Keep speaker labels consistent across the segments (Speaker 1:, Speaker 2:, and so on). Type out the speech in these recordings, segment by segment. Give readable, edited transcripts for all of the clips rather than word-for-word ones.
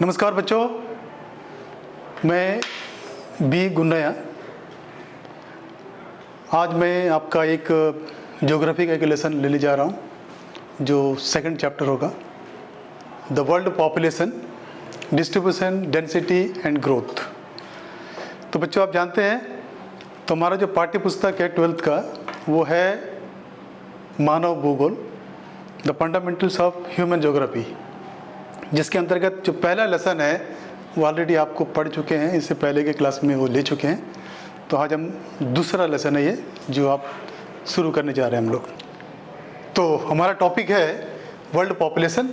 Speaker 1: नमस्कार बच्चों, मैं बी गुन्नैया। आज मैं आपका एक ज्योग्राफी का एक लेसन लेने जा रहा हूँ जो सेकंड चैप्टर होगा, the world population, distribution, density and growth. तो बच्चों आप जानते हैं तो हमारा जो पाठ्य पुस्तक है 12th का वो है मानव भूगोल, the fundamentals of human geography, जिसके अंतर्गत जो पहला लेसन है वो ऑलरेडी आपको पढ़ चुके हैं, इससे पहले के क्लास में वो ले चुके हैं। तो आज हम दूसरा लेसन है ये जो आप शुरू करने जा रहे हैं हम लोग। तो हमारा टॉपिक है world population,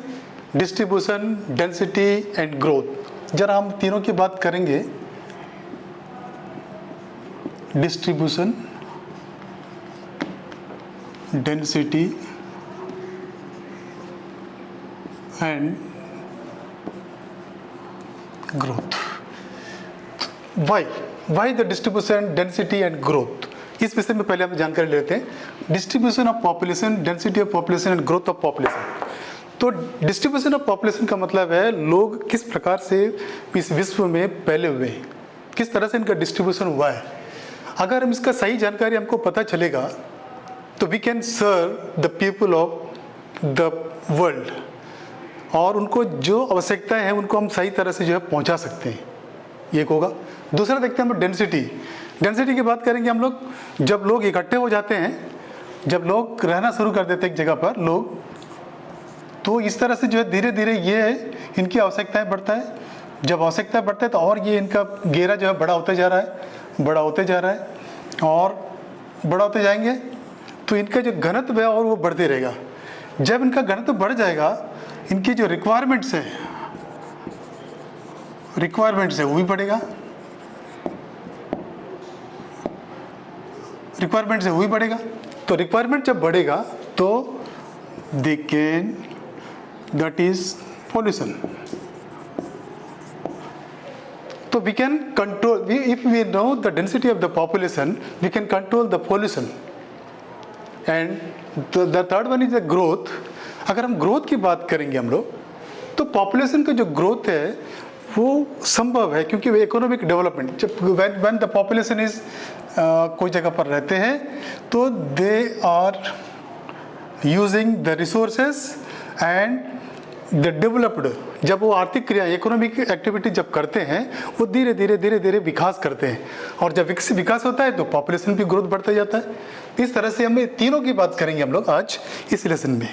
Speaker 1: distribution, density and growth. जरा हम तीनों की बात करेंगे, distribution, density and growth. Why the distribution, density and growth, इस विषय में पहले हम जानकारी लेते हैं। Distribution of population, density of population and growth of population. तो डिस्ट्रीब्यूशन ऑफ पॉपुलेशन का मतलब है लोग किस प्रकार से इस विश्व में फैले हुए हैं, किस तरह से इनका डिस्ट्रीब्यूशन हुआ है। अगर हम इसका सही जानकारी हमको पता चलेगा तो we can serve the people of the world, और उनको जो आवश्यकताएं हैं उनको हम सही तरह से जो है पहुंचा सकते हैं, ये एक होगा। दूसरा देखते हैं हम डेंसिटी। डेंसिटी की बात करेंगे हम लोग, जब लोग इकट्ठे हो जाते हैं, जब लोग रहना शुरू कर देते हैं एक जगह पर लोग, तो इस तरह से जो है धीरे धीरे ये इनकी आवश्यकताएं बढ़ता है। जब आवश्यकता बढ़ता है तो और ये इनका घेरा जो है बड़ा होते जा रहा है, बड़ा होते जा रहा है, और बड़ा होते जाएंगे तो इनका जो घनत्व है और वो बढ़ते रहेगा। जब इनका घनत्व बढ़ जाएगा, इनकी जो रिक्वायरमेंट्स है वो भी बढ़ेगा, रिक्वायरमेंट्स है वो भी बढ़ेगा। तो रिक्वायरमेंट जब बढ़ेगा तो they can, that is pollution. तो we can control, if we know the density of the population we can control the pollution. And the third one is the growth. अगर हम ग्रोथ की बात करेंगे हम लोग, तो पॉपुलेशन का जो ग्रोथ है वो संभव है, क्योंकि इकोनॉमिक डेवलपमेंट, जब व्हेन द पॉपुलेशन इज कोई जगह पर रहते हैं तो they are using the resources and the developed. जब वो आर्थिक क्रिया, इकोनॉमिक एक्टिविटी जब करते हैं वो धीरे धीरे विकास करते हैं, और जब विकास होता है तो पॉपुलेशन भी ग्रोथ बढ़ता जाता है। इस तरह से हम तीनों की बात करेंगे हम लोग आज इस लेसन में।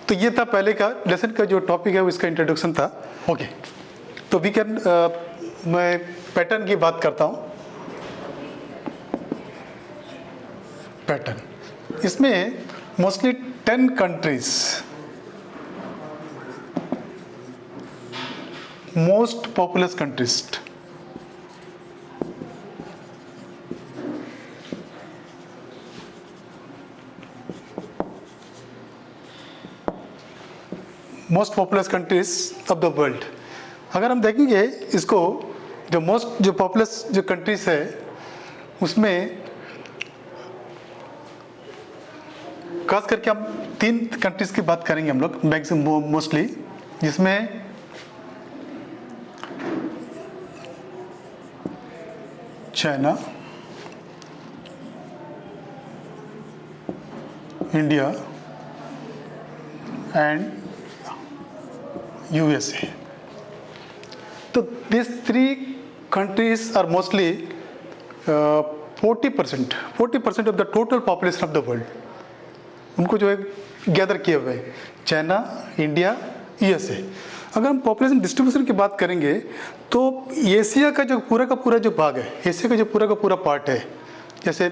Speaker 1: तो ये था पहले का लेसन का जो टॉपिक है वो इसका इंट्रोडक्शन था। ओके, तो वी कैन, मैं पैटर्न की बात करता हूँ। पैटर्न, इसमें mostly 10 countries, most populous countries, most populous countries of the world. अगर हम देखेंगे इसको, जो मोस्ट जो पॉपुलस जो कंट्रीज है उसमें खास करके हम 3 कंट्रीज की बात करेंगे हम लोग मैक्सिमम मोस्टली, जिसमें चाइना, इंडिया एंड USA. तो these 3 countries are mostly 40% of the total population of the world, उनको जो है गैदर किए हुए हैं, चाइना, इंडिया, USA। अगर हम पॉपुलेशन डिस्ट्रीब्यूशन की बात करेंगे तो एशिया का जो पूरा जो भाग है, एशिया का जो पूरा पार्ट है, जैसे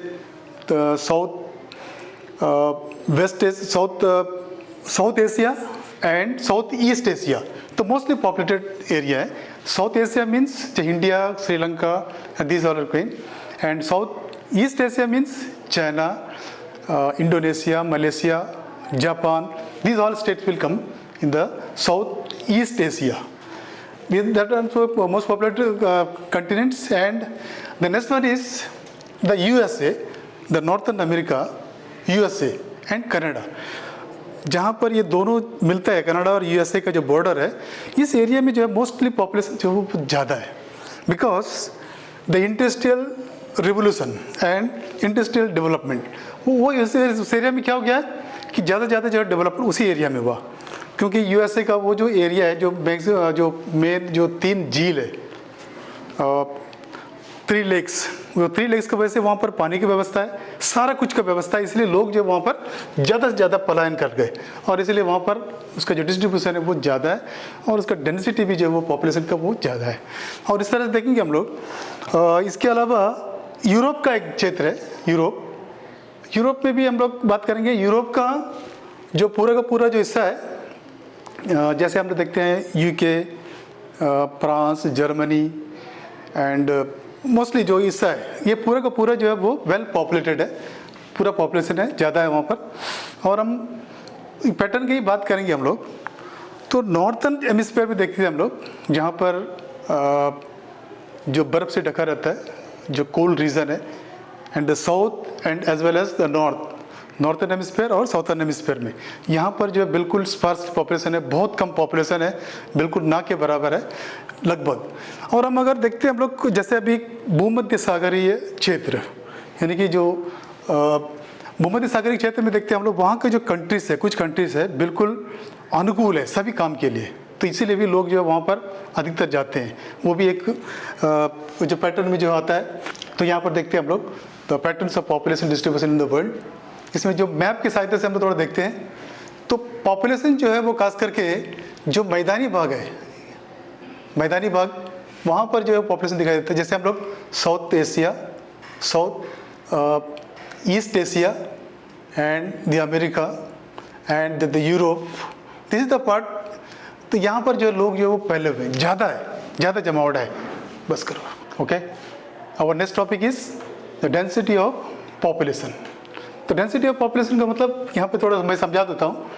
Speaker 1: south Asia and south east Asia, तो मोस्टली पॉपुलेटेड एरिया है। South Asia means India, Sri Lanka, these are queen, and south east Asia means China, Indonesia, Malaysia, Japan, these all states will come in the Southeast Asia. That are also most popular continents. And the next one is the USA, the Northern America, USA and Canada. जहाँ पर ये दोनों मिलता है, Canada और USA का जो border है, इस एरिया में जो है मोस्टली पॉपुलेशन जो वो ज़्यादा है, because the industrial revolution and industrial development, वो इस एरिया में क्या हो गया है कि ज़्यादा से ज़्यादा जो डेवलपमेंट उसी एरिया में हुआ, क्योंकि यूएसए का वो जो एरिया है, जो मेन जो 3 झील है, 3 लेक्स, वो 3 लेक्स की वजह से वहाँ पर पानी की व्यवस्था है, सारा कुछ का व्यवस्था है, इसलिए लोग जो वहाँ पर ज़्यादा से ज़्यादा पलायन कर गए, और इसलिए वहाँ पर उसका जो डिस्ट्रीब्यूशन है वो ज़्यादा है, और उसका डेंसिटी भी जो है वो पॉपुलेशन का वो ज़्यादा है। और इस तरह से देखेंगे हम लोग। इसके अलावा यूरोप का एक क्षेत्र है, यूरोप में भी हम लोग बात करेंगे। यूरोप का जो पूरा का पूरा जो हिस्सा है, जैसे हम लोग देखते हैं UK, France, Germany and mostly जो हिस्सा है, ये पूरा का पूरा जो है वो वेल पॉपुलेटेड है, पूरा पॉपुलेशन है, ज़्यादा है वहाँ पर। और हम पैटर्न की बात करेंगे हम लोग, तो नॉर्थन हेमिस्फीयर में देखते हैं हम लोग, जहाँ पर जो बर्फ़ से ढका रहता है, जो कोल्ड रीजन है, and the south and as well as the northern hemisphere और साउथर्न हेमिस्फीयर में, यहाँ पर जो है बिल्कुल स्पार्स पॉपुलेशन है, बहुत कम पॉपुलेशन है, बिल्कुल ना के बराबर है लगभग। और हम अगर देखते हैं हम लोग, जैसे अभी भूमध्य सागरीय क्षेत्र, यानी कि जो भूमध्य सागरीय क्षेत्र में देखते हैं हम लोग, वहाँ के जो कंट्रीज़ है, कुछ कंट्रीज़ है बिल्कुल अनुकूल है सभी काम के लिए, तो इसीलिए भी लोग जो है वहाँ पर अधिकतर जाते हैं। वो भी एक जो पैटर्न में जो आता है, तो यहाँ पर देखते हैं हम लोग the patterns of population distribution in the world. इसमें जो मैप की सहायता से हम लोग थोड़ा देखते हैं, तो पॉपुलेशन जो है वो खास करके जो मैदानी भाग है, मैदानी भाग, वहाँ पर जो है पॉपुलेशन दिखाई देता है। जैसे हम लोग south Asia, east Asia and the America and the Europe, this is the part. तो यहाँ पर जो लोग जो वो पहले हुए ज़्यादा है, ज़्यादा जमावड़ा है। बस करो, okay. Our next topic is the density of population. तो डेंसिटी ऑफ पॉपुलेशन का मतलब यहाँ पे थोड़ा मैं समझा देता हूँ।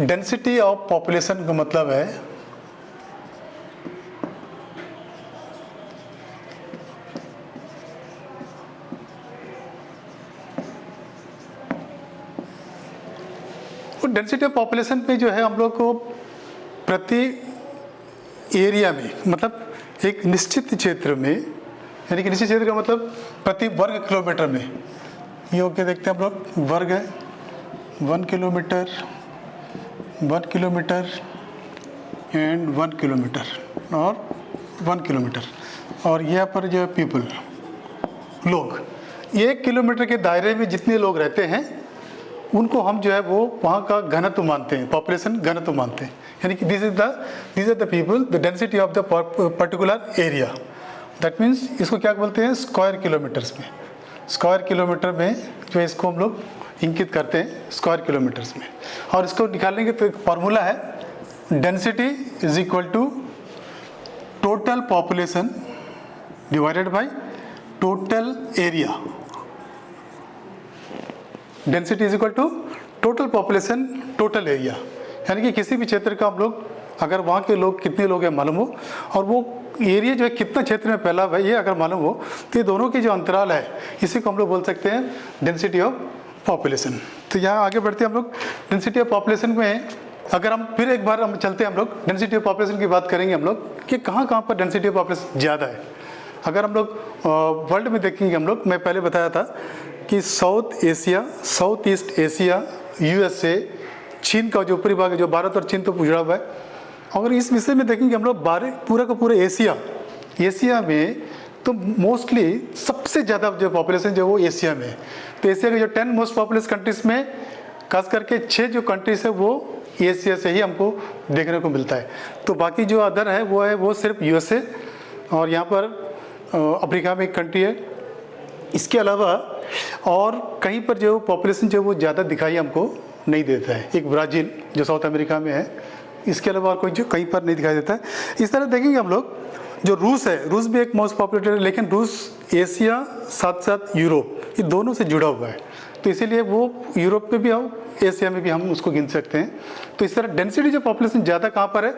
Speaker 1: डेंसिटी ऑफ पॉपुलेशन का मतलब है डेंसिटी ऑफ पॉपुलेशन पे जो है हम लोग को प्रति एरिया में, मतलब एक निश्चित क्षेत्र में, यानी कि निश्चित क्षेत्र का मतलब प्रति वर्ग किलोमीटर में, ये ओके देखते हैं हम लोग, वर्ग है 1 किलोमीटर, 1 किलोमीटर एंड 1 किलोमीटर और 1 किलोमीटर, और यहाँ पर जो है पीपल, लोग, 1 किलोमीटर के दायरे में जितने लोग रहते हैं उनको हम जो है वो वहाँ का घनत्व मानते हैं, पॉपुलेशन घनत्व मानते हैं। यानी कि this are the people, the density of the particular area, that means इसको क्या बोलते हैं, स्क्वायर किलोमीटर्स में। स्क्वायर किलोमीटर में जो इसको हम लोग इंकित करते हैं स्क्वायर किलोमीटर्स में। और इसको निकालने के तो एक फार्मूला है, density is equal to total population divided by total area. Density is equal to total population total area, यानी कि किसी भी क्षेत्र का हम लोग अगर वहाँ के लोग कितने लोग हैं मालूम हो, और वो एरिया जो है कितना क्षेत्र में फैला हुआ है ये अगर मालूम हो, तो ये दोनों की जो अंतराल है इसी को हम लोग बोल सकते हैं डेंसिटी ऑफ पॉपुलेशन। तो यहाँ आगे बढ़ते हैं हम लोग डेंसिटी ऑफ पॉपुलेशन में। अगर हम फिर एक बार हम चलते हैं, हम लोग डेंसिटी ऑफ पॉपुलेशन की बात करेंगे हम लोग कि कहाँ कहाँ पर डेंसिटी ऑफ पॉपुलेशन ज़्यादा है। अगर हम लोग वर्ल्ड में देखेंगे हम लोग, मैं पहले बताया था कि south Asia, south east Asia, USA, चीन का जो ऊपरी भाग है, जो भारत और चीन तो जुड़ा हुआ है। अगर इस विषय में देखेंगे हम लोग पूरा का पूरा एशिया में तो मोस्टली सबसे ज़्यादा जो पॉपुलेशन जो वो एशिया में है। तो एशिया के जो 10 मोस्ट पॉपुलस कंट्रीज़ में खास करके 6 जो कंट्रीज़ है वो एशिया से ही हमको देखने को मिलता है। तो बाकी जो अदर है वो सिर्फ यूएसए और यहाँ पर अफ्रीका में एक कंट्री है। इसके अलावा और कहीं पर जो पॉपुलेशन जो वो ज़्यादा दिखाई हमको नहीं देता है। एक ब्राज़ील जो साउथ अमेरिका में है, इसके अलावा और कोई जो कहीं पर नहीं दिखाई देता है। इस तरह देखेंगे हम लोग, जो रूस है, रूस भी एक मोस्ट पॉपुलेटेड है, लेकिन रूस एशिया साथ साथ यूरोप, ये दोनों से जुड़ा हुआ है। तो इसीलिए वो यूरोप में भी आओ, एशिया में भी हम उसको गिन सकते हैं। तो इस तरह डेंसिटी जो पॉपुलेशन ज़्यादा कहाँ पर है,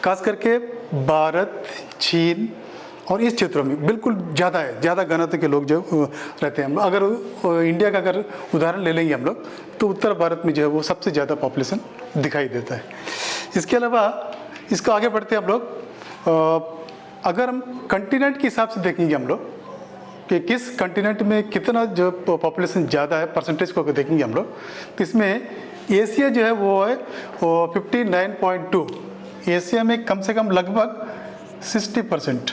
Speaker 1: खास करके भारत, चीन और इस क्षेत्रों में बिल्कुल ज़्यादा है, ज़्यादा घनत्व के लोग जो रहते हैं। अगर इंडिया का अगर उदाहरण ले लेंगे हम लोग, तो उत्तर भारत में जो है वो सबसे ज़्यादा पॉपुलेशन दिखाई देता है। इसके अलावा इसको आगे बढ़ते हैं हम लोग। अगर हम कंटिनेंट के हिसाब से देखेंगे हम लोग कि किस कंटिनेंट में कितना जो पॉपुलेशन ज़्यादा है, परसेंटेज को अगर देखेंगे हम लोग, तो इसमें एशिया जो है वो है 59.2। एशिया में कम से कम लगभग 60%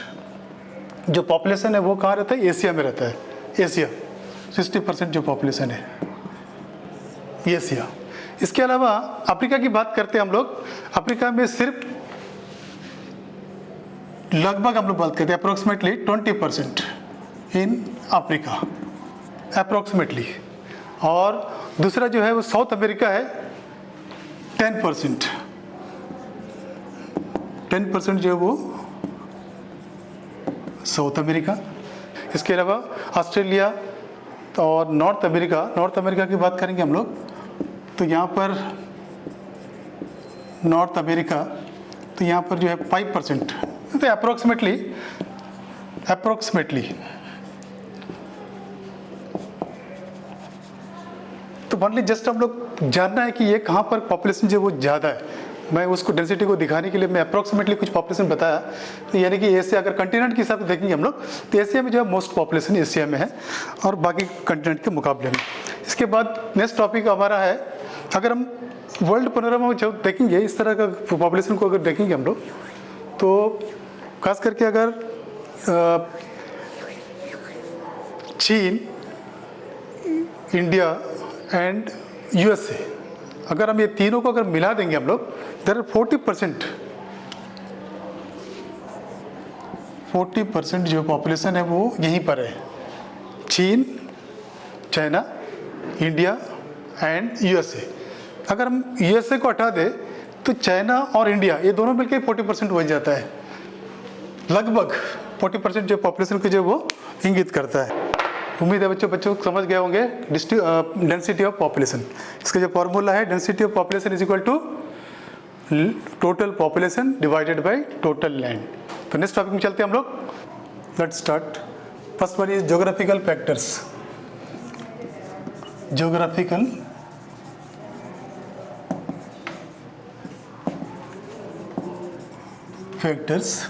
Speaker 1: जो पॉपुलेशन है वो कहाँ रहता है? एशिया में रहता है। एशिया 60% जो पॉपुलेशन है एशिया। इसके अलावा अफ्रीका की बात करते हैं हम लोग। अफ्रीका में सिर्फ लगभग हम लोग बात करते हैं अप्रोक्सीमेटली 20% इन अफ्रीका, अप्रोक्सीमेटली। और दूसरा जो है वो साउथ अमेरिका है 10%। 10% जो है वो साउथ अमेरिका। इसके अलावा ऑस्ट्रेलिया और नॉर्थ अमेरिका की बात करेंगे हम लोग, तो यहाँ पर नॉर्थ अमेरिका, तो यहाँ पर जो है 5%, तो अप्रोक्सीमेटली तो ओनली जस्ट हम लोग जानना है कि ये कहाँ पर पॉपुलेशन जो है वो ज़्यादा है। मैं उसको डेंसिटी को दिखाने के लिए मैं अप्रोक्सीमेटली कुछ पॉपुलेशन बताया। तो यानी कि एशिया अगर कंटिनेंट के हिसाब से देखेंगे हम लोग, तो एशिया में जो है मोस्ट पॉपुलेशन एशिया में है और बाकी कंटिनेंट के मुकाबले में। इसके बाद नेक्स्ट टॉपिक हमारा है, अगर हम वर्ल्ड पैनोरामा में जब देखेंगे इस तरह का पॉपुलेशन को अगर देखेंगे हम लोग, तो खास करके अगर चीन, इंडिया एंड यूएसए, अगर हम ये तीनों को अगर मिला देंगे हम लोग, देयर 40% जो पॉपुलेशन है वो यहीं पर है। चीन, चाइना, इंडिया एंड यूएसए। अगर हम यूएसए को हटा दें तो चाइना और इंडिया ये दोनों मिलकर 40% हो जाता है। लगभग 40% जो पॉपुलेशन को जो वो इंगित करता है। उम्मीद है बच्चों समझ गए होंगे डेंसिटी ऑफ पॉपुलेशन। इसका जो फॉर्मूला है, density of population is equal to total population divided by total land. तो नेक्स्ट टॉपिक में चलते हैं हम लोग। Let's start. First one is geographical factors. Geographical factors.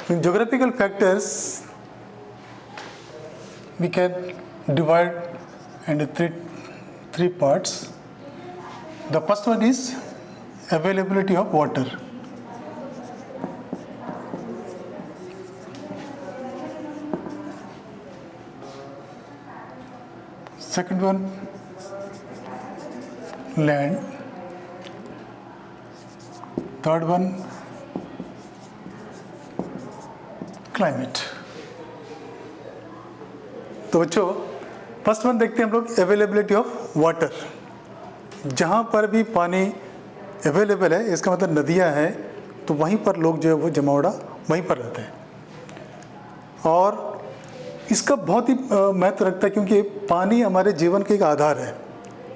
Speaker 1: In geographical factors, we can divide into three parts. The first one is availability of water. Second one, land. Third one, climate. तो बच्चों first one देखते हैं हम लोग, availability of water. जहाँ पर भी पानी अवेलेबल है, इसका मतलब नदियाँ हैं, तो वहीं पर लोग जो है वो जमावड़ा वहीं पर रहते हैं। और इसका बहुत ही महत्व रखता है, क्योंकि पानी हमारे जीवन का एक आधार है।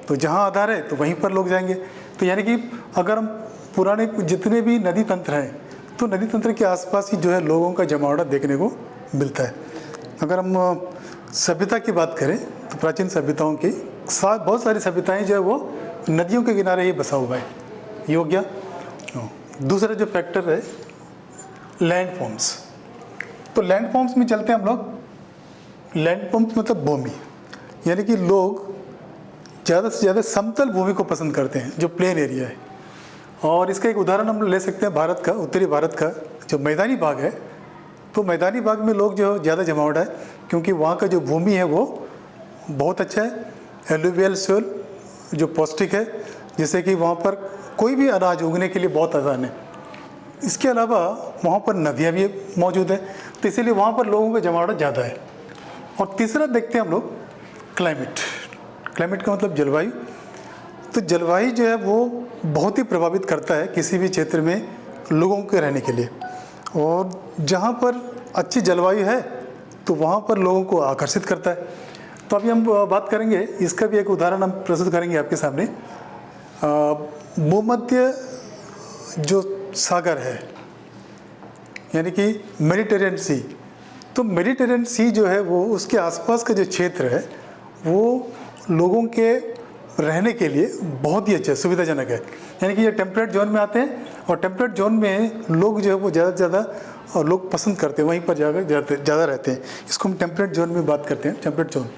Speaker 1: तो जहाँ आधार है तो वहीं पर लोग जाएंगे। तो यानी कि अगर हम पुराने जितने भी नदी तंत्र हैं, तो नदी तंत्र के आसपास ही जो है लोगों का जमावड़ा देखने को मिलता है। अगर हम सभ्यता की बात करें तो प्राचीन सभ्यताओं की बहुत सारी सभ्यताएं जो है वो नदियों के किनारे ही बसा हुआ है। ये हो गया। दूसरा जो फैक्टर है लैंड फॉर्म्स। तो लैंड फॉर्म्स में चलते हैं हम लोग। लैंड फॉर्म्स मतलब भूमि, यानी कि लोग ज़्यादा से ज़्यादा समतल भूमि को पसंद करते हैं, जो प्लेन एरिया है। और इसका एक उदाहरण हम ले सकते हैं भारत का, उत्तरी भारत का जो मैदानी भाग है। तो मैदानी भाग में लोग जो ज़्यादा जमावड़ा है, क्योंकि वहाँ का जो भूमि है वो बहुत अच्छा है। एलुवियल सोल जो पौष्टिक है, जिससे कि वहाँ पर कोई भी अनाज उगने के लिए बहुत आसान है। इसके अलावा वहाँ पर नदियाँ भी मौजूद है, तो इसीलिए वहाँ पर लोगों का जमावड़ा ज़्यादा है। और तीसरा देखते हैं हम लोग क्लाइमेट। क्लाइमेट का मतलब जलवायु। तो जलवायु जो है वो बहुत ही प्रभावित करता है किसी भी क्षेत्र में लोगों के रहने के लिए। और जहाँ पर अच्छी जलवायु है तो वहाँ पर लोगों को आकर्षित करता है। तो अभी हम बात करेंगे, इसका भी एक उदाहरण हम प्रस्तुत करेंगे आपके सामने। भूमध्य जो सागर है, यानी कि मेडिटेरियन सी। तो मेडिटेरियन सी जो है वो उसके आसपास का जो क्षेत्र है वो लोगों के रहने के लिए बहुत ही अच्छा सुविधाजनक है। यानी कि ये टेम्परेट जोन में आते हैं और टेम्परेट जोन में लोग जो है वो ज़्यादा से ज़्यादा और लोग पसंद करते हैं वहीं पर जाकर ज़्यादा रहते हैं। इसको हम टेम्परेट जोन में बात करते हैं, टेम्परेट जोन।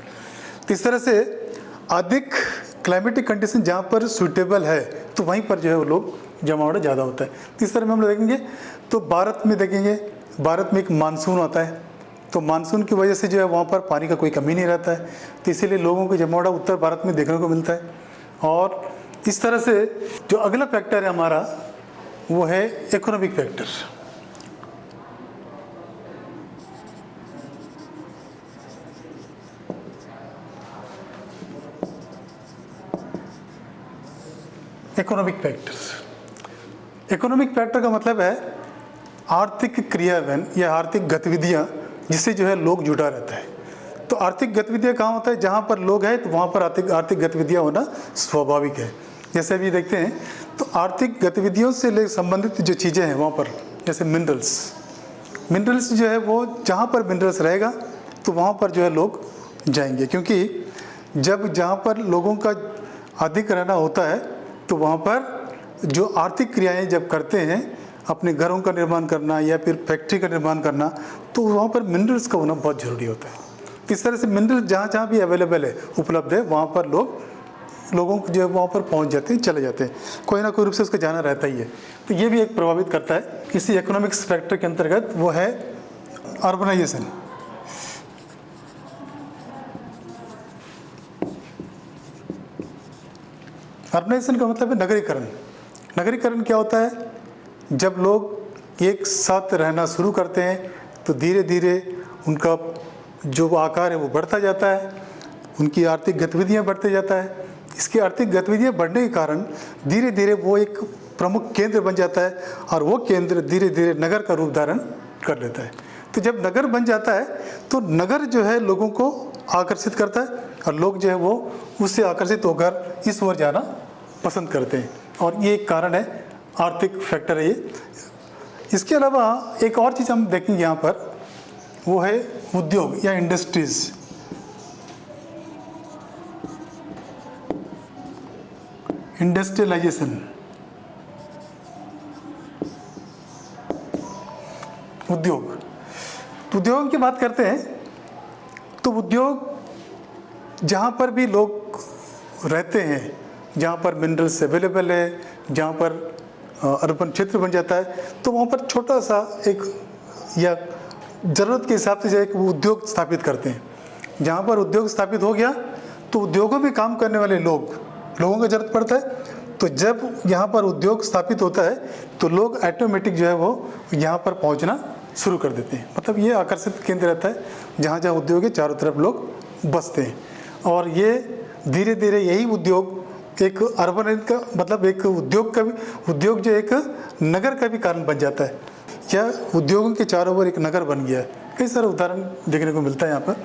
Speaker 1: तो इस तरह से अधिक क्लाइमेटिक कंडीशन जहाँ पर सूटेबल है तो वहीं पर जो है वो लोग जमावड़ा ज़्यादा होता है। तो इस तरह में हम लोग देखेंगे तो भारत में देखेंगे, भारत में एक मानसून आता है, तो मानसून की वजह से जो है वहाँ पर पानी का कोई कमी नहीं रहता है, तो इसीलिए लोगों को जमावड़ा उत्तर भारत में देखने को मिलता है। और इस तरह से जो अगला फैक्टर है हमारा वो है economic factor. Economic factor, economic factor का मतलब है आर्थिक क्रियान्वयन या आर्थिक गतिविधियां जिससे जो है लोग जुड़ा रहता है। तो आर्थिक गतिविधियां कहाँ होता है, जहाँ पर लोग हैं तो वहाँ पर आर्थिक गतिविधियां होना स्वाभाविक है। जैसे अभी देखते हैं तो आर्थिक गतिविधियों से संबंधित जो चीज़ें हैं वहाँ पर, जैसे मिनरल्स जो है वो जहाँ पर मिनरल्स रहेगा तो वहाँ पर जो है लोग जाएंगे, क्योंकि जब जहाँ पर लोगों का अधिक रहना होता है तो वहाँ पर जो आर्थिक क्रियाएं जब करते हैं, अपने घरों का निर्माण करना या फिर फैक्ट्री का निर्माण करना, तो वहाँ पर मिनरल्स का होना बहुत ज़रूरी होता है। इस तरह से मिनरल्स जहाँ जहाँ भी अवेलेबल है, उपलब्ध है, वहाँ पर लोगों को जो है वहाँ पर पहुँच जाते हैं, चले जाते हैं, कोई ना कोई रूप से उसका जाना रहता ही है। तो ये भी एक प्रभावित करता है। इसी इकोनॉमिक्स फैक्टर के अंतर्गत वो है अर्बनाइजेशन। अर्बनाइजेशन का मतलब है नगरीकरण। नगरीकरण क्या होता है, जब लोग एक साथ रहना शुरू करते हैं तो धीरे धीरे उनका जो आकार है वो बढ़ता जाता है, उनकी आर्थिक गतिविधियां बढ़ते जाता है। इसकी आर्थिक गतिविधियां बढ़ने के कारण धीरे धीरे वो एक प्रमुख केंद्र बन जाता है और वो केंद्र धीरे धीरे नगर का रूप धारण कर लेता है। तो जब नगर बन जाता है तो नगर जो है लोगों को आकर्षित करता है और लोग जो है वो उससे आकर्षित होकर इस ओर जाना पसंद करते हैं, और ये एक कारण है, आर्थिक फैक्टर है ये। इसके अलावा एक और चीज़ हम देखेंगे यहाँ पर, वो है उद्योग या इंडस्ट्रीज। इंडस्ट्रियलाइजेशन, उद्योग। तो उद्योग की बात करते हैं तो उद्योग जहाँ पर भी लोग रहते हैं, जहाँ पर मिनरल्स अवेलेबल है, जहाँ पर अर्बन क्षेत्र बन जाता है, तो वहाँ पर छोटा सा एक या ज़रूरत के हिसाब से एक उद्योग स्थापित करते हैं। जहाँ पर उद्योग स्थापित हो गया तो उद्योगों में काम करने वाले लोगों का ज़रूरत पड़ता है। तो जब यहाँ पर उद्योग स्थापित होता है तो लोग ऑटोमेटिक जो है वो यहाँ पर पहुँचना शुरू कर देते हैं। मतलब ये आकर्षित केंद्र रहता है जहाँ जहाँ उद्योग है, चारों तरफ लोग बसते हैं, और ये धीरे धीरे यही उद्योग एक अर्बन का मतलब एक उद्योग जो एक नगर का भी कारण बन जाता है, या उद्योगों के चारों ओर एक नगर बन गया है। कई सारे उदाहरण देखने को मिलता है यहाँ पर।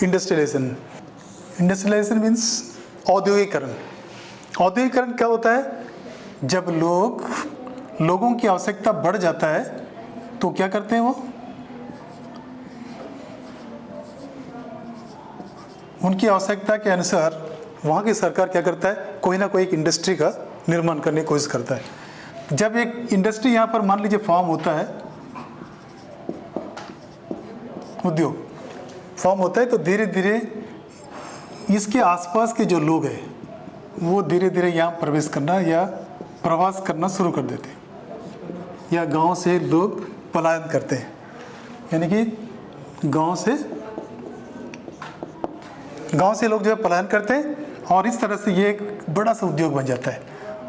Speaker 1: इंडस्ट्रियलाइजेशन मीन्स औद्योगिकरण। औद्योगिकरण क्या होता है, जब लोगों की आवश्यकता बढ़ जाता है तो क्या करते हैं वो, उनकी आवश्यकता के अनुसार वहाँ की सरकार क्या करता है, कोई ना कोई एक इंडस्ट्री का निर्माण करने की कोशिश करता है। जब एक इंडस्ट्री यहाँ पर मान लीजिए फॉर्म होता है, उद्योग फॉर्म होता है, तो धीरे धीरे इसके आसपास के जो लोग हैं वो धीरे धीरे यहाँ प्रवेश करना या प्रवास करना शुरू कर देते हैं, या गांव से लोग पलायन करते हैं, यानी कि गांव से लोग जो है पलायन करते हैं, और इस तरह से ये एक बड़ा सा उद्योग बन जाता है।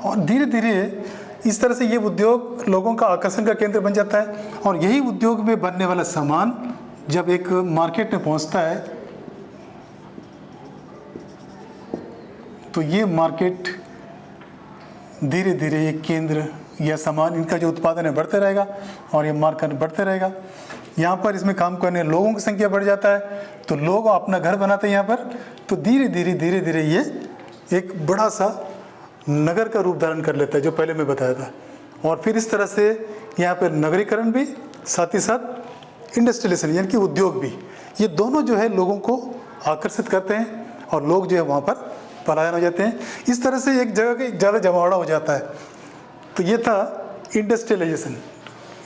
Speaker 1: और धीरे धीरे इस तरह से ये उद्योग लोगों का आकर्षण का केंद्र बन जाता है, और यही उद्योग में बनने वाला सामान जब एक मार्केट में पहुंचता है तो ये मार्केट धीरे धीरे ये केंद्र या सामान इनका जो उत्पादन है बढ़ते रहेगा, और ये मार्केट बढ़ते रहेगा। यहाँ पर इसमें काम करने लोगों की संख्या बढ़ जाता है, तो लोग अपना घर बनाते हैं यहाँ पर, तो धीरे धीरे ये एक बड़ा सा नगर का रूप धारण कर लेता है, जो पहले मैं बताया था। और फिर इस तरह से यहाँ पर नगरीकरण भी, साथ ही साथ इंडस्ट्रियलाइजेशन यानी कि उद्योग भी, ये दोनों जो है लोगों को आकर्षित करते हैं और लोग जो है वहाँ पर पलायन हो जाते हैं। इस तरह से एक जगह के ज़्यादा जमावड़ा हो जाता है। तो ये था इंडस्ट्रियलाइजेशन,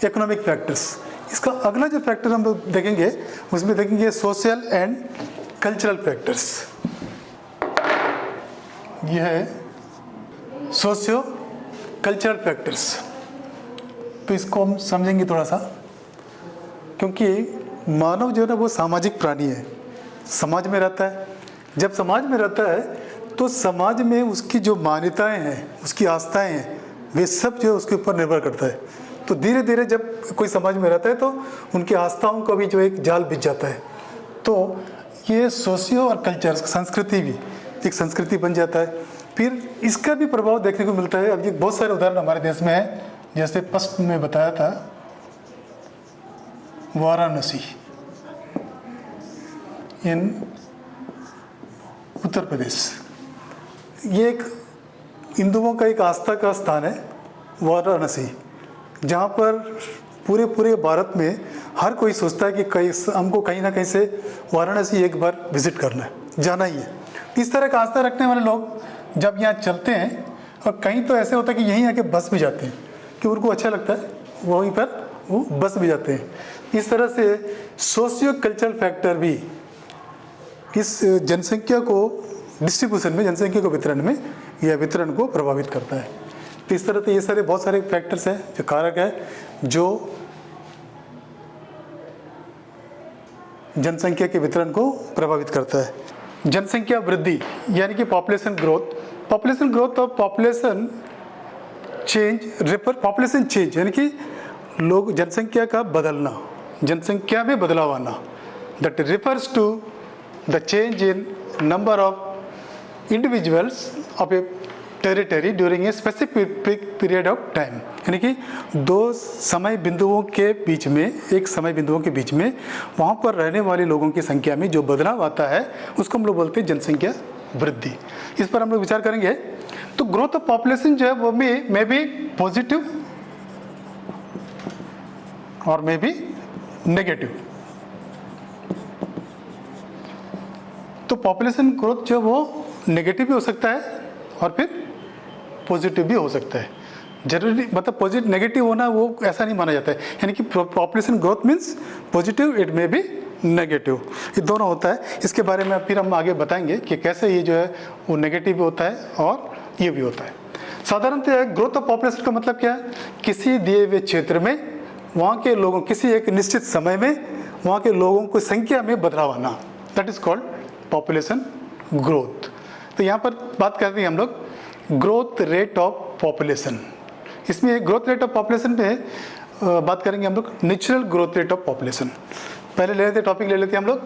Speaker 1: इकोनॉमिक फैक्टर्स। इसका अगला जो फैक्टर हम लोग देखेंगे उसमें देखेंगे सोशल एंड कल्चरल फैक्टर्स। ये है सोशियो कल्चरल फैक्टर्स। तो इसको हम समझेंगे थोड़ा सा, क्योंकि मानव जो है ना वो सामाजिक प्राणी है, समाज में रहता है। जब समाज में रहता है तो समाज में उसकी जो मान्यताएं हैं, उसकी आस्थाएं हैं, वे सब जो है उसके ऊपर निर्भर करता है। तो धीरे धीरे जब कोई समाज में रहता है तो उनकी आस्थाओं का भी जो एक जाल बिछ जाता है। तो ये सोशियो और कल्चर, संस्कृति भी एक संस्कृति बन जाता है। फिर इसका भी प्रभाव देखने को मिलता है। अब ये बहुत सारे उदाहरण हमारे देश में है, जैसे फर्स्ट में बताया था वाराणसी इन उत्तर प्रदेश। ये एक हिंदुओं का एक आस्था का स्थान है वाराणसी, जहाँ पर पूरे भारत में हर कोई सोचता है कि हमको कहीं ना कहीं से वाराणसी एक बार विजिट करना है, जाना ही है। इस तरह का आस्था रखने वाले लोग जब यहाँ चलते हैं, और कहीं तो ऐसे होता है कि यहीं आके बस भी जाते हैं कि उनको अच्छा लगता है, वहीं पर वो बस भी जाते हैं। इस तरह से सोशियो कल्चरल फैक्टर भी इस जनसंख्या को डिस्ट्रीब्यूशन में, जनसंख्या को वितरण में या वितरण को प्रभावित करता है। तो इस तरह से ये सारे बहुत सारे फैक्टर्स हैं, जो कारक है, जो जनसंख्या के वितरण को प्रभावित करता है। जनसंख्या वृद्धि यानी कि पॉपुलेशन ग्रोथ और पॉपुलेशन चेंज यानी कि लोग जनसंख्या का बदलना, जनसंख्या में बदलाव आना। That refers to the change in number of individuals of a territory during a specific period of time. यानी कि दो समय बिंदुओं के बीच में, एक समय बिंदुओं के बीच में वहाँ पर रहने वाले लोगों की संख्या में जो बदलाव आता है उसको हम लोग बोलते हैं जनसंख्या वृद्धि। इस पर हम लोग विचार करेंगे। तो ग्रोथ ऑफ पॉपुलेशन जो है वो मे बी पॉजिटिव और मे बी नेगेटिव। तो पॉपुलेशन ग्रोथ जो वो नेगेटिव भी हो सकता है और फिर पॉजिटिव भी हो सकता है। जरूरी मतलब पॉजिटिव नेगेटिव होना वो ऐसा नहीं माना जाता है। यानी कि population growth means positive, it may be negative, ये दोनों होता है। इसके बारे में फिर हम आगे बताएंगे कि कैसे ये जो है वो नेगेटिव भी होता है और ये भी होता है। साधारणतः ग्रोथ ऑफ पॉपुलेशन का मतलब क्या है? किसी दिए हुए क्षेत्र में वहाँ के लोगों, किसी एक निश्चित समय में वहाँ के लोगों की संख्या में बदलाव आना, that is called population growth. तो यहाँ पर बात करते हैं हम लोग ग्रोथ रेट ऑफ पॉपुलेशन। इसमें ग्रोथ रेट ऑफ पॉपुलेशन में बात करेंगे हम लोग natural growth rate of population. पहले ले लेते टॉपिक ले लेते हैं हम लोग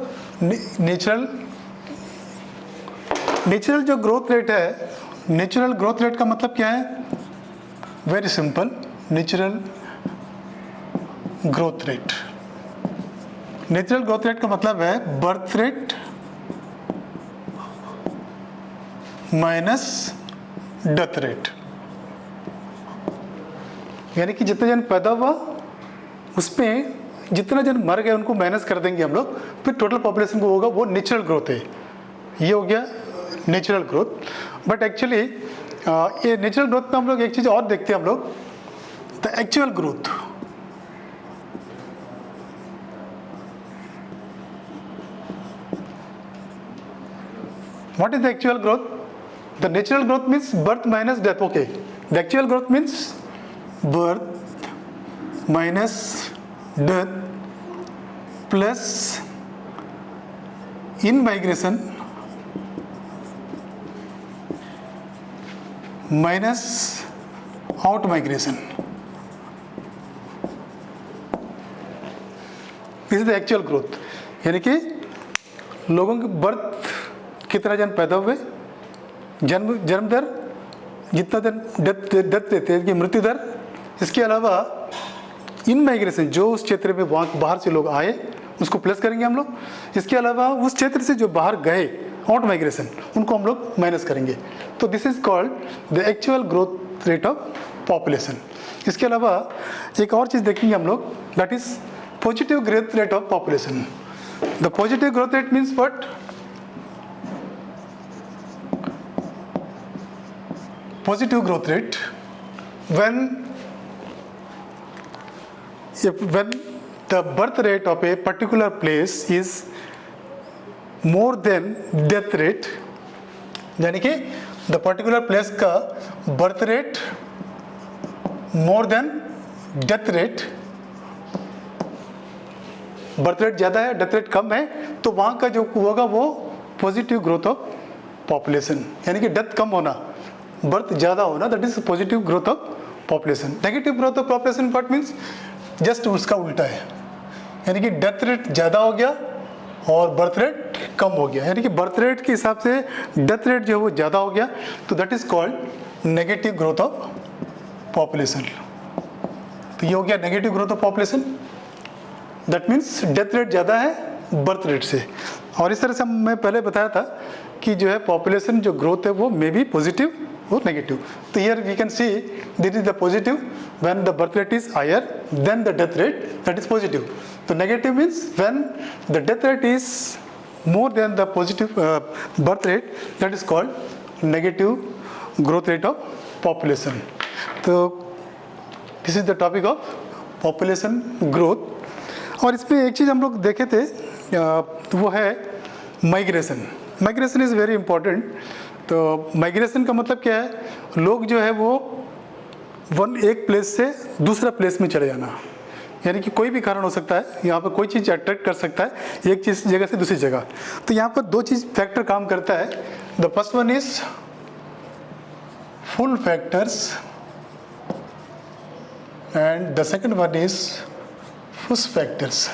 Speaker 1: नेचुरल जो ग्रोथ रेट है। नेचुरल ग्रोथ रेट का मतलब क्या है? Very simple, natural growth rate. Natural growth rate का मतलब है birth rate minus death rate. यानी कि जितने जन पैदा हुआ उसमें जितना जन मर गए उनको माइनस कर देंगे हम लोग, फिर टोटल पॉपुलेशन को होगा, वो नेचुरल ग्रोथ है। ये हो गया नेचुरल ग्रोथ। बट एक्चुअली ये नेचुरल ग्रोथ में हम लोग एक चीज़ और देखते हैं हम लोग, the actual growth. What is the actual growth? The natural growth means birth minus death. Okay. The actual growth means birth minus death plus in migration minus out migration. This is the actual growth. यानी कि लोगों की birth कितना जन पैदा हुए, जन्म दर, जितना जन डेथ देते हैं कि मृत्यु दर। इसके अलावा इन माइग्रेशन, जो उस क्षेत्र में वहाँ बाहर से लोग आए उसको प्लस करेंगे हम लोग। इसके अलावा उस क्षेत्र से जो बाहर गए, आउट माइग्रेशन, उनको हम लोग माइनस करेंगे। तो this is called the actual growth rate of population. इसके अलावा एक और चीज़ देखेंगे हम लोग, that is positive growth rate of population. The positive growth rate means what? Positive growth rate when the birth rate of a particular place is more than death rate, यानी कि the particular place का birth rate more than death rate, birth rate ज़्यादा है death rate कम है, तो वहाँ का जो होगा वो पॉजिटिव ग्रोथ ऑफ पॉपुलेशन, यानी कि डेथ कम होना बर्थ ज़्यादा होना, that is positive growth of population. Negative growth of population what means? Just उसका उल्टा है, यानी कि डेथ रेट ज़्यादा हो गया और बर्थ रेट कम हो गया, यानी कि बर्थ रेट के हिसाब से डेथ रेट जो है वो ज़्यादा हो गया, तो that is called negative growth of population. तो ये हो गया negative growth of population, that means death rate ज़्यादा है बर्थ रेट से। और इस तरह से मैं पहले बताया था कि जो है पॉपुलेशन जो ग्रोथ है वो मे बी पॉजिटिव और नेगेटिव। तो here we can see this is the positive when the birth rate is higher than the death rate, that is positive. तो negative means when the death rate is more than the positive birth rate, that is called negative growth rate of population. तो this is the topic of population growth. और इसमें एक चीज़ हम लोग देखे थे वो है migration. Migration is very important. तो माइग्रेशन का मतलब क्या है? लोग जो है वो एक प्लेस से दूसरा प्लेस में चले जाना, यानी कि कोई भी कारण हो सकता है, यहाँ पर कोई चीज़ अट्रैक्ट कर सकता है एक चीज़ जगह से दूसरी जगह। तो यहाँ पर दो चीज़ फैक्टर काम करता है। The first one is full factors and the second one is push factors.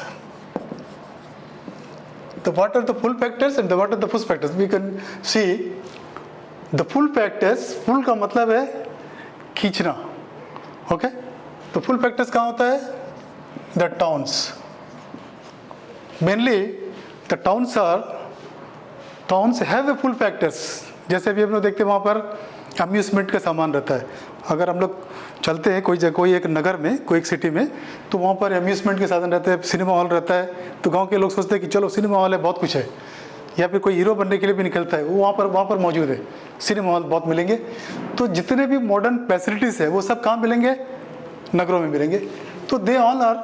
Speaker 1: So what are the pull factors and what are the push factors? We can see the pull factors, pull का मतलब है खींचना, okay? तो pull factors कहाँ होता है? The towns. Mainly the towns have a pull factors. जैसे अभी हम लोग देखते हैं वहाँ पर अम्यूजमेंट का सामान रहता है। अगर हम लोग चलते हैं कोई एक नगर में, कोई एक सिटी में, तो वहाँ पर अम्यूजमेंट के साधन रहते हैं, सिनेमा हॉल रहता है। तो गांव के लोग सोचते हैं कि चलो सिनेमा हॉल है, बहुत कुछ है, या फिर कोई हीरो बनने के लिए भी निकलता है, वो वहाँ पर मौजूद है, सिनेमा हॉल बहुत मिलेंगे। तो जितने भी मॉडर्न फैसिलिटीज़ है वो सब कहाँ मिलेंगे? नगरों में मिलेंगे। तो they all are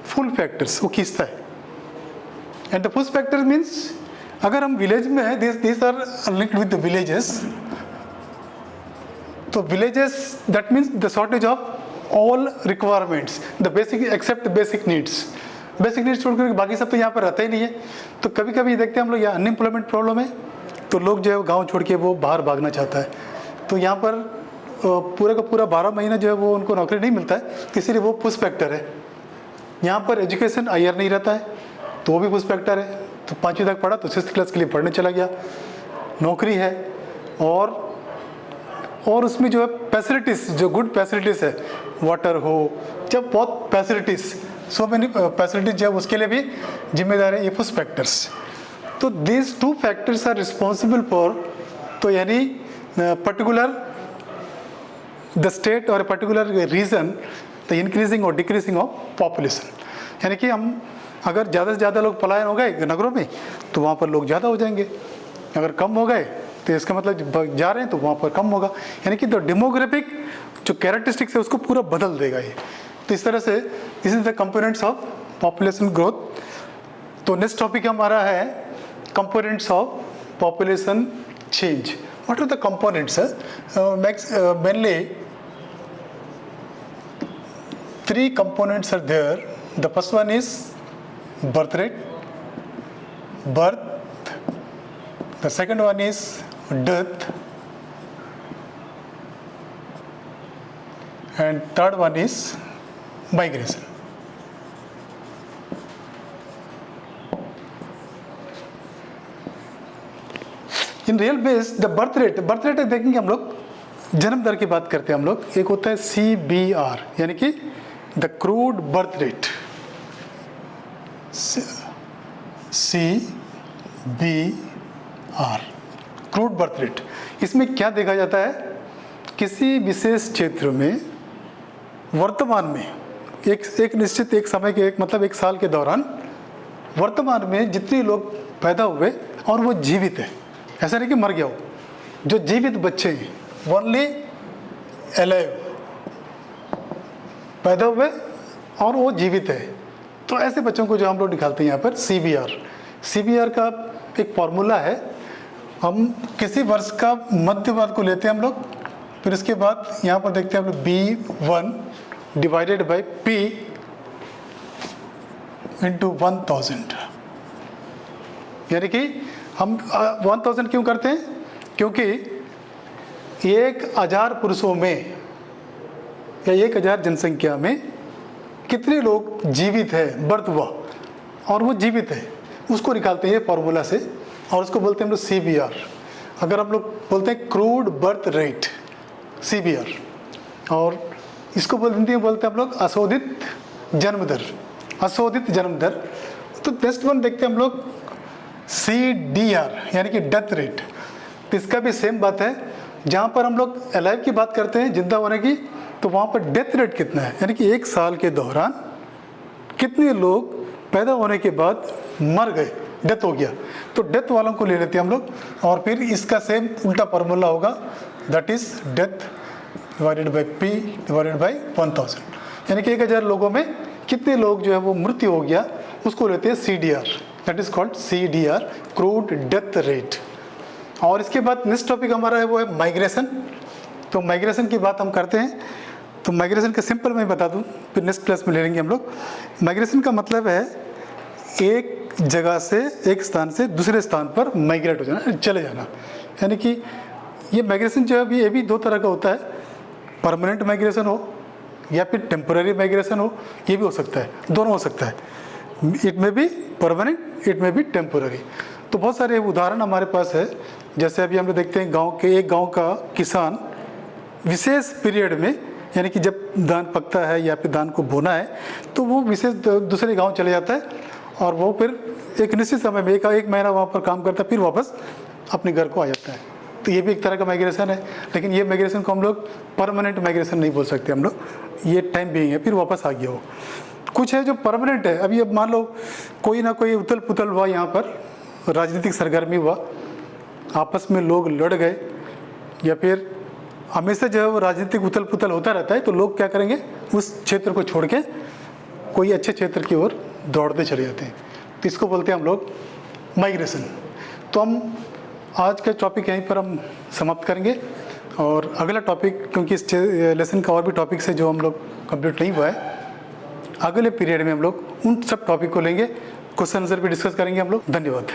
Speaker 1: pull factors, वो खींचता है। And the push factor means अगर हम विलेज में है, this are linked with the villages. तो villages that means the shortage of all requirements, the basic except basic needs. Basic needs छोड़ कर बाकी सब तो यहाँ पर रहता ही नहीं है। तो कभी कभी देखते हैं हम लोग यहाँ अनएम्प्लॉयमेंट प्रॉब्लम है, तो लोग जो है गाँव छोड़ के वो बाहर भागना चाहता है। तो यहाँ पर पूरा का पूरा 12 महीना जो है वो उनको नौकरी नहीं मिलता है, इसीलिए वो पुश फैक्टर है। यहाँ पर एजुकेशन हायर नहीं रहता है, तो वो भी पुश फैक्टर है। तो 5वीं तक पढ़ा तो 6th क्लास के लिए पढ़ने चला गया, नौकरी है। और उसमें जो है फैसिलिटीज़, जो गुड फैसिलिटीज़ है, वाटर हो, जब बहुत फैसिलिटीज़, सो मेनी फैसिलिटीज जो है उसके लिए भी जिम्मेदार है ये पुश फैक्टर्स। तो these two factors are responsible for, तो यानी पर्टिकुलर द स्टेट और पर्टिकुलर रीजन द इंक्रीजिंग और डिक्रीजिंग ऑफ पॉपुलेशन। यानी कि हम अगर ज़्यादा से ज़्यादा लोग पलायन हो गए नगरों में तो वहाँ पर लोग ज़्यादा हो जाएंगे, अगर कम हो गए तो इसका मतलब जा रहे हैं तो वहाँ पर कम होगा। यानी कि द डेमोग्राफिक जो कैरेक्टरिस्टिक्स है उसको पूरा बदल देगा ये। तो इस तरह से this is the components of population growth. तो नेक्स्ट टॉपिक हमारा है components of population change. What are the components? Mainly 3 components are there. The first one is birth rate, birth. The second one is death, and third one is migration. In real base, the birth rate देखेंगे हम लोग, जन्म दर की बात करते हैं हम लोग। एक होता है CBR यानी कि the crude birth rate, CBR crude birth rate. इसमें क्या देखा जाता है? किसी विशेष क्षेत्र में वर्तमान में एक निश्चित एक समय के मतलब एक साल के दौरान वर्तमान में जितने लोग पैदा हुए और वो जीवित है, ऐसा नहीं कि मर गया हो, जो जीवित बच्चे हैं ओनली अलाइव, पैदा हुए और वो जीवित है, तो ऐसे बच्चों को जो हम लोग निकालते हैं यहाँ पर CBR का एक फॉर्मूला है। हम किसी वर्ष का मध्य वर्ग को लेते हैं हम लोग, फिर इसके बाद यहाँ पर देखते हैं हम लोग B1 divided by P into 1000, यानी कि हम 1000 क्यों करते हैं, क्योंकि 1000 पुरुषों में या 1000 जनसंख्या में कितने लोग जीवित है, बर्थ हुआ और वो जीवित है, उसको निकालते हैं फॉर्मूला से, और उसको बोलते हैं हम लोग CBR। अगर हम लोग बोलते हैं क्रूड बर्थ रेट CBR, और इसको बोलते हैं हम लोग अशोधित जन्म दर, अशोधित जन्म दर। तो नेक्स्ट वन देखते हैं हम लोग CDR यानी कि डेथ रेट। तो इसका भी सेम बात है, जहाँ पर हम लोग अलाइव की बात करते हैं, जिंदा होने की, तो वहाँ पर डेथ रेट कितना है, यानी कि एक साल के दौरान कितने लोग पैदा होने के बाद मर गए, डेथ हो गया। तो डेथ वालों को ले लेते हैं हम लोग, और फिर इसका सेम उल्टा फार्मूला होगा, that is death divided by P divided by 1000, यानी कि 1000 लोगों में कितने लोग जो है वो मृत्यु हो गया, उसको लेते हैं CDR, that is called CDR, crude death rate. और इसके बाद नेक्स्ट टॉपिक हमारा है वो है माइग्रेशन। तो माइग्रेशन की बात हम करते हैं, तो माइग्रेशन का सिंपल मैं बता दूं, फिर नेक्स्ट क्लास में ले लेंगे हम लोग। माइग्रेशन का मतलब है एक जगह से, एक स्थान से दूसरे स्थान पर माइग्रेट हो जाना, चले जाना। यानी कि ये माइग्रेशन जो है ये भी दो तरह का होता है, परमानेंट माइग्रेशन हो या फिर टेम्पररी माइग्रेशन हो, ये भी हो सकता है, दोनों हो सकता है। इट में भी परमानेंट, इट में भी टेम्पररी। तो बहुत सारे उदाहरण हमारे पास है, जैसे अभी हम लोग देखते हैं एक गाँव का किसान विशेष पीरियड में, यानी कि जब धान पकता है या फिर धान को बोना है, तो वो विशेष दूसरे गांव चले जाता है, और वो फिर एक निश्चित समय में एक महीना वहाँ पर काम करता है, फिर वापस अपने घर को आ जाता है। तो ये भी एक तरह का माइग्रेशन है, लेकिन ये माइग्रेशन को हम लोग परमानेंट माइग्रेशन नहीं बोल सकते हम लोग, ये टाइम बीइंग है, फिर वापस आ गया हो। कुछ है जो परमानेंट है, अभी अब मान लो कोई ना कोई उथल पुथल हुआ, यहाँ पर राजनीतिक सरगर्मी हुआ, आपस में लोग लड़ गए, या फिर हमेशा जो है वो राजनीतिक उथल पुथल होता रहता है, तो लोग क्या करेंगे, उस क्षेत्र को छोड़ के कोई अच्छे क्षेत्र की ओर दौड़ते चले जाते हैं, तो इसको बोलते हैं हम लोग माइग्रेशन। तो हम आज का टॉपिक यहीं पर हम समाप्त करेंगे, और अगला टॉपिक, क्योंकि इस लेसन का और भी टॉपिक्स है जो हम लोग कंप्लीट नहीं हुआ है, अगले पीरियड में हम लोग उन सब टॉपिक को लेंगे, क्वेश्चन आंसर भी डिस्कस करेंगे हम लोग। धन्यवाद।